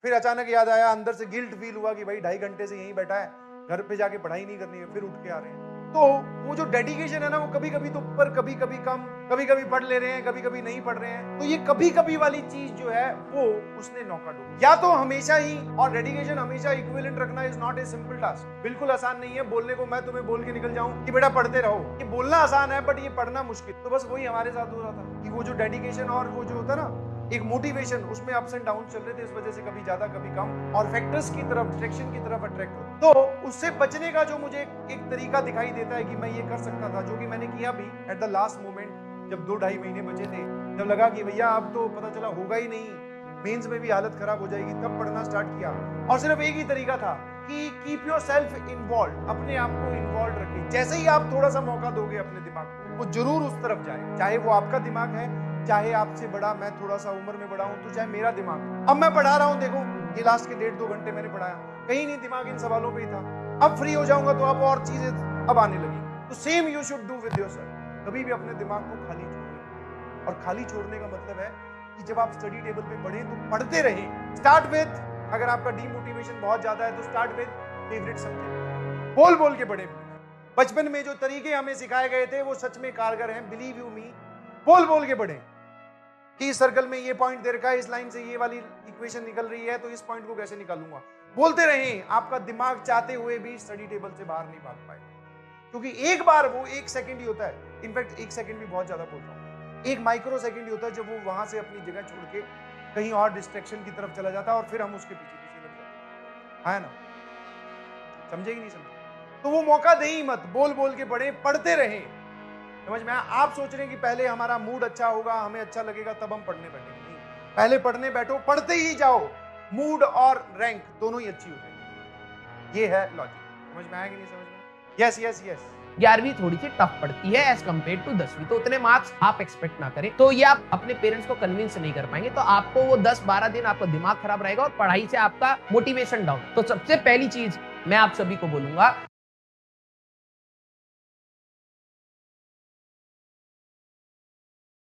फिर अचानक याद आया, अंदर से गिल्ट फील हुआ कि भाई 2.5 घंटे से यहीं बैठा है, घर पे जाके पढ़ाई नहीं करनी है, फिर उठ के आ रहे हैं। तो वो जो डेडिकेशन है ना, वो कभी कभी तो ऊपर, कभी कभी कम, कभी कभी पढ़ ले रहे हैं, कभी कभी नहीं पढ़ रहे हैं। तो ये कभी कभी वाली चीज जो है वो उसने नौका डूबा। या तो हमेशा ही, और डेडिकेशन हमेशा इक्विवेलेंट रखना is not a simple task, बिल्कुल आसान नहीं है। बोलने को मैं तुम्हें बोल के निकल जाऊं कि बेटा पढ़ते रहो, ये बोलना आसान है बट ये पढ़ना मुश्किल। तो बस वही हमारे साथ हो रहा था कि वो जो डेडिकेशन और वो जो होता ना एक मोटिवेशन, उसमें अप्स एंड डाउन चल रहे थे, इस वजह से कभी ज्यादा कभी कम, और फैक्टर्स की तरफ, डिस्ट्रैक्शन की तरफ अट्रैक्ट हो। तो उससे बचने का जो मुझे एक तरीका दिखाई देता है कि मैं ये कर सकता था, जो कि मैंने किया भी एट द लास्ट मोमेंट, जब 2-2.5 महीने बचे थे, जब लगा कि भैया अब तो पता चला होगा ही नहीं, मेंस में भी हालत खराब हो जाएगी, तब पढ़ना स्टार्ट किया। और सिर्फ एक ही तरीका था कि कीप योर सेल्फ इन्वॉल्व, अपने आप को इन्वॉल्व रखिए। जैसे ही आप थोड़ा सा मौका दोगे अपने दिमाग को, वो जरूर उस तरफ जाए, चाहे वो आपका दिमाग है, चाहे आपसे बड़ा, मैं थोड़ा सा उम्र में बड़ा हूं, तो चाहे मेरा दिमाग। अब मैं पढ़ा रहा हूं, देखो ये लास्ट के 1.5-2 घंटे मैंने पढ़ाया, कहीं नहीं दिमाग इन सवालों पे ही था। अब फ्री हो जाऊंगा तो अब और चीजें अब आने लगी। तो same you should do with yourself. कभी भी अपने दिमाग को खाली छोड़िए, और खाली छोड़ने का मतलब है कि जब आप स्टडी टेबल पे पढ़ें तो पढ़ते रहें। स्टार्ट विद, अगर आपका डीमोटिवेशन बहुत ज्यादा है तो स्टार्ट विद फेवरेट सब्जेक्ट, बोल बोल के पढ़ें। बचपन में जो तरीके हमें सिखाए गए थे वो सच में कारगर हैं, बिलीव यू मी। बोल बोल के पढ़ें कि इस सर्कल में ये पॉइंट दे रखा है, इस लाइन से ये वाली इक्वेशन निकल रही है, तो इस पॉइंट को कैसे निकालूंगा। बोलते रहें, आपका दिमाग चाहते हुए भी स्टडी टेबल से बाहर नहीं भाग पाएगा, क्योंकि एक बार वो 1 सेकंड ही होता है। इनफैक्ट 1 सेकंड भी बहुत ज्यादा बोल रहा हूं, 1 माइक्रो सेकंड ही होता है जब वो वहां से अपनी जगह छोड़ के कहीं और डिस्ट्रैक्शन की तरफ चला जाता है, और फिर हम उसके पीछे पीछे लग जाते हैं, है ना? समझे कि नहीं समझे? तो वो मौका दे ही मत, बोल बोल के पढ़े, पढ़ते रहें। समझ में आया? आप सोच रहे हैं कि पहले हमारा मूड अच्छा होगा, हमें अच्छा लगेगा, तब हम पढ़ने बैठेंगे। नहीं, पहले पढ़ने बैठो, पढ़ते ही जाओ, मूड और रैंक दोनों ही अच्छी हो जाएगी। ये है लॉजिक। समझ में आया कि नहीं समझ में? Yes yes yes. 11वीं थोड़ी सी टफ पड़ती है एज कम्पेयर टू 10वीं, तो उतने मार्क्स आप एक्सपेक्ट ना करें। तो ये आप अपने पेरेंट्स को कन्विंस नहीं कर पाएंगे, तो आपको वो 10-12 दिन आपका दिमाग खराब रहेगा और पढ़ाई से आपका मोटिवेशन डाउन। तो सबसे पहली चीज मैं आप सभी को बोलूंगा